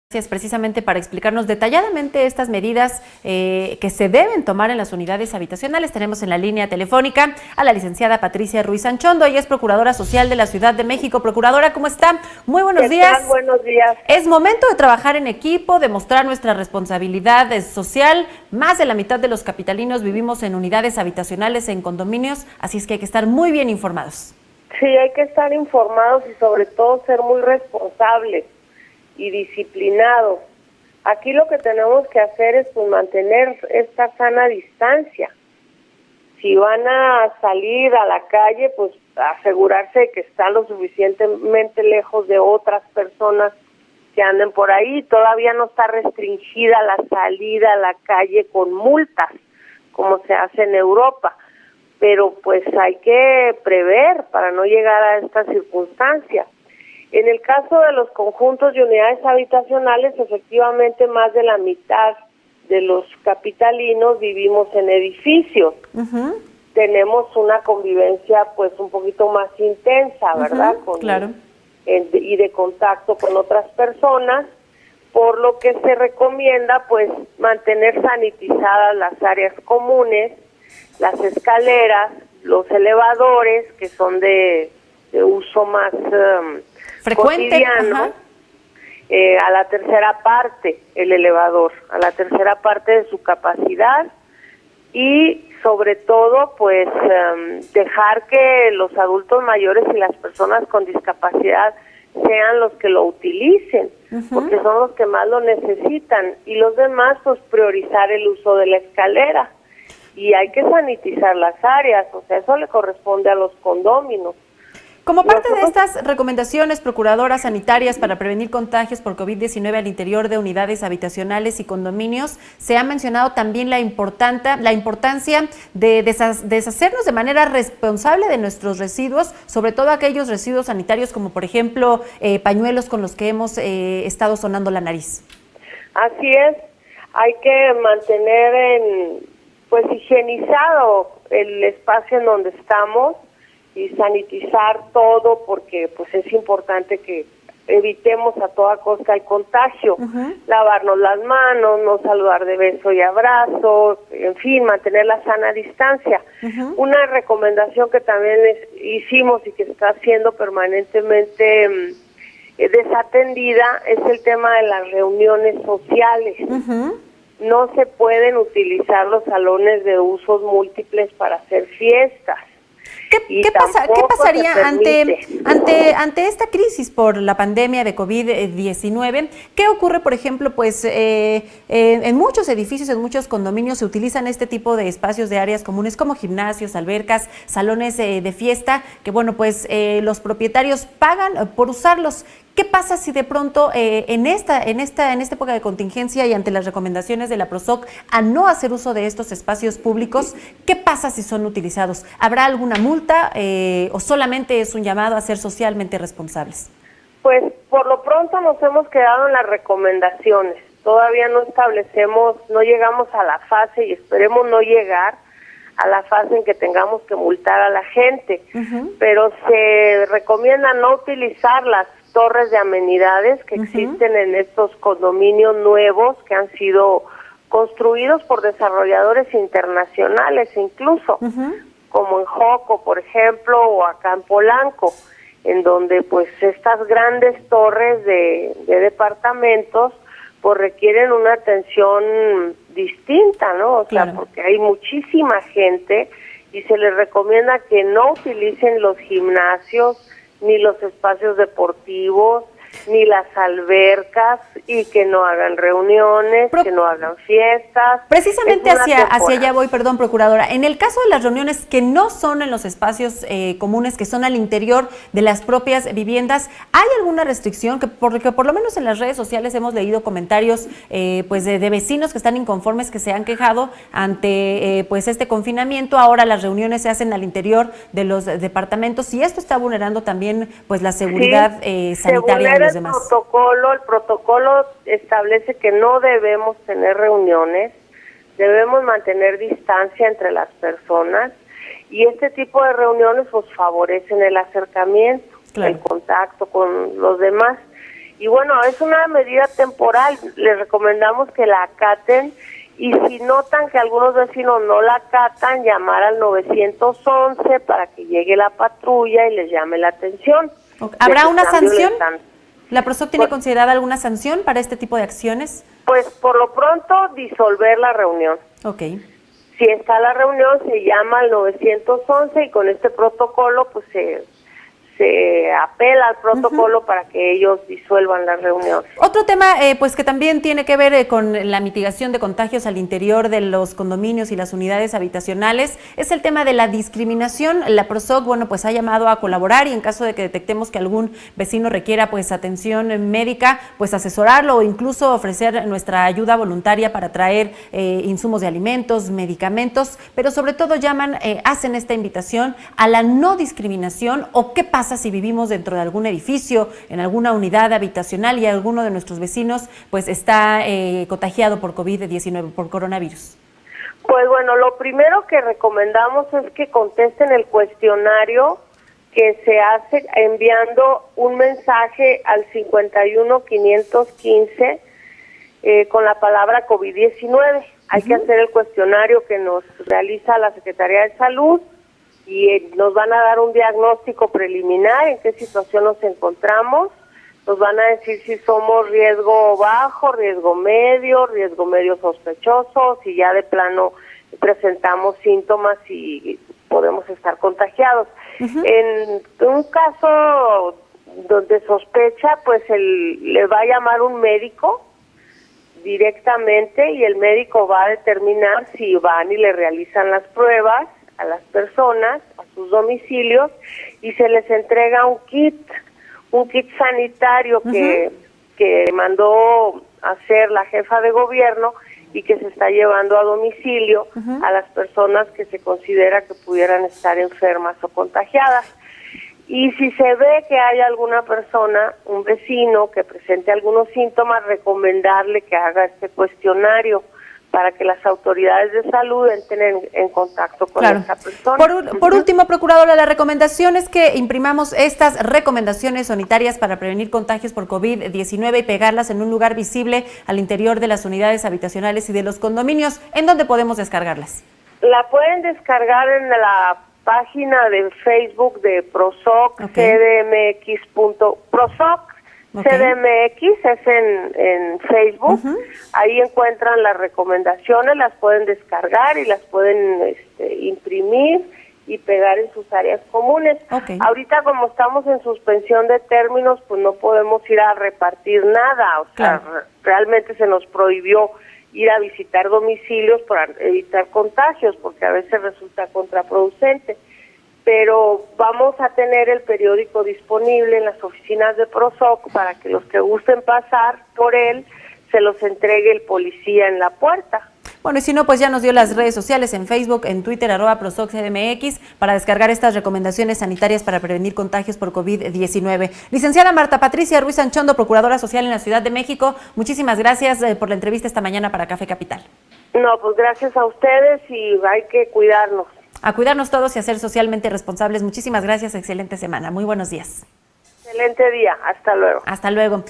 Gracias precisamente para explicarnos detalladamente estas medidas que se deben tomar en las unidades habitacionales. Tenemos en la línea telefónica a la licenciada Patricia Ruiz Anchondo. Ella es Procuradora Social de la Ciudad de México. Procuradora, ¿cómo está? Muy buenos días. Buenos días. Es momento de trabajar en equipo, de mostrar nuestra responsabilidad social. Más de la mitad de los capitalinos vivimos en unidades habitacionales, en condominios, así es que hay que estar muy bien informados. Sí, hay que estar informados y sobre todo ser muy responsables y disciplinados. Aquí lo que tenemos que hacer es pues mantener esta sana distancia. Si van a salir a la calle, pues asegurarse de que están lo suficientemente lejos de otras personas que anden por ahí. Todavía no está restringida la salida a la calle con multas, como se hace en Europa. Pero pues hay que prever para no llegar a esta circunstancia. En el caso de los conjuntos y unidades habitacionales, efectivamente más de la mitad de los capitalinos vivimos en edificios. Tenemos una convivencia pues un poquito más intensa, ¿verdad? Claro. Y de contacto con otras personas, por lo que se recomienda pues mantener sanitizadas las áreas comunes, las escaleras, los elevadores, que son de uso más frecuente, cotidiano, a la tercera parte, el elevador, a la tercera parte de su capacidad, y sobre todo pues dejar que los adultos mayores y las personas con discapacidad sean los que lo utilicen, porque son los que más lo necesitan, y los demás pues priorizar el uso de la escalera. Y hay que sanitizar las áreas, o sea, eso le corresponde a los condóminos. Como parte de estas recomendaciones, procuradoras sanitarias para prevenir contagios por COVID-19 al interior de unidades habitacionales y condominios, se ha mencionado también la importancia de deshacernos de manera responsable de nuestros residuos, sobre todo aquellos residuos sanitarios como por ejemplo pañuelos con los que hemos estado sonando la nariz. Así es, hay que mantener pues higienizado el espacio en donde estamos y sanitizar todo, porque pues es importante que evitemos a toda costa el contagio, lavarnos las manos, no saludar de beso y abrazo, en fin, mantener la sana distancia. Una recomendación que también hicimos y que se está haciendo permanentemente desatendida es el tema de las reuniones sociales. No se pueden utilizar los salones de usos múltiples para hacer fiestas. ¿Qué pasaría ante esta crisis por la pandemia de COVID-19? ¿Qué ocurre, por ejemplo, pues en muchos edificios, en muchos condominios se utilizan este tipo de espacios de áreas comunes como gimnasios, albercas, salones de fiesta, que bueno, pues los propietarios pagan por usarlos? ¿Qué pasa si de pronto en esta época de contingencia y ante las recomendaciones de la PROSOC a no hacer uso de estos espacios públicos, qué pasa si son utilizados? ¿Habrá alguna multa o solamente es un llamado a ser socialmente responsables? Pues por lo pronto nos hemos quedado en las recomendaciones. Todavía no llegamos a la fase, y esperemos no llegar a la fase en que tengamos que multar a la gente, pero se recomienda no utilizar las torres de amenidades que existen en estos condominios nuevos que han sido construidos por desarrolladores internacionales incluso, como en Joco, por ejemplo, o acá en Polanco, en donde pues estas grandes torres de departamentos pues requieren una atención distinta, ¿no? O sea, porque hay muchísima gente y se les recomienda que no utilicen los gimnasios, ni los espacios deportivos, ni las albercas, y que no hagan reuniones, que no hagan fiestas. Precisamente hacia allá voy, perdón, Procuradora. En el caso de las reuniones que no son en los espacios comunes, que son al interior de las propias viviendas, ¿hay alguna restricción? Porque por lo menos en las redes sociales hemos leído comentarios pues de vecinos que están inconformes, que se han quejado ante pues este confinamiento. Ahora las reuniones se hacen al interior de los departamentos y esto está vulnerando también pues la seguridad sanitaria de los demás. El protocolo establece que no debemos tener reuniones, debemos mantener distancia entre las personas, y este tipo de reuniones pues favorecen el acercamiento, el contacto con los demás. Y bueno, es una medida temporal, les recomendamos que la acaten y si notan que algunos vecinos no la acatan, llamar al 911 para que llegue la patrulla y les llame la atención. ¿Habrá una sanción? ¿La PROSOC tiene considerada alguna sanción para este tipo de acciones? Pues por lo pronto disolver la reunión. Ok. Si está la reunión, se llama al 911 y con este protocolo pues se apela al protocolo para que ellos disuelvan la reunión. Otro tema pues que también tiene que ver con la mitigación de contagios al interior de los condominios y las unidades habitacionales es el tema de la discriminación. La PROSOC, bueno, pues ha llamado a colaborar y en caso de que detectemos que algún vecino requiera pues atención médica, pues asesorarlo o incluso ofrecer nuestra ayuda voluntaria para traer insumos de alimentos, medicamentos, pero sobre todo hacen esta invitación a la no discriminación o qué pasa si vivimos dentro de algún edificio, en alguna unidad habitacional y alguno de nuestros vecinos pues está contagiado por COVID-19, por coronavirus. Pues bueno, lo primero que recomendamos es que contesten el cuestionario que se hace enviando un mensaje al 51515 con la palabra COVID-19. Hay que hacer el cuestionario que nos realiza la Secretaría de Salud y nos van a dar un diagnóstico preliminar en qué situación nos encontramos. Nos van a decir si somos riesgo bajo, riesgo medio sospechoso, si ya de plano presentamos síntomas y podemos estar contagiados. En un caso donde sospecha, pues le va a llamar un médico directamente y el médico va a determinar si van y le realizan las pruebas a las personas, a sus domicilios, y se les entrega un kit sanitario que mandó hacer la jefa de gobierno y que se está llevando a domicilio a las personas que se considera que pudieran estar enfermas o contagiadas. Y si se ve que hay alguna persona, un vecino, que presente algunos síntomas, recomendarle que haga este cuestionario para que las autoridades de salud entren en contacto con esta persona. Por último, Procuradora, la recomendación es que imprimamos estas recomendaciones sanitarias para prevenir contagios por COVID-19 y pegarlas en un lugar visible al interior de las unidades habitacionales y de los condominios. ¿En dónde podemos descargarlas? La pueden descargar en la página de Facebook de PROSOC, cdmx.prosoc. CDMX es en Facebook, ahí encuentran las recomendaciones, las pueden descargar y las pueden imprimir y pegar en sus áreas comunes. Ahorita como estamos en suspensión de términos, pues no podemos ir a repartir nada, o sea, realmente se nos prohibió ir a visitar domicilios para evitar contagios, porque a veces resulta contraproducente. Pero vamos a tener el periódico disponible en las oficinas de PROSOC para que los que gusten pasar por él se los entregue el policía en la puerta. Bueno, y si no, pues ya nos dio las redes sociales en Facebook, en Twitter, @PROSOCCDMX, para descargar estas recomendaciones sanitarias para prevenir contagios por COVID-19. Licenciada Marta Patricia Ruiz Anchondo, Procuradora Social en la Ciudad de México, muchísimas gracias por la entrevista esta mañana para Café Capital. No, pues gracias a ustedes y hay que cuidarnos. A cuidarnos todos y a ser socialmente responsables. Muchísimas gracias, excelente semana. Muy buenos días. Excelente día, hasta luego. Hasta luego.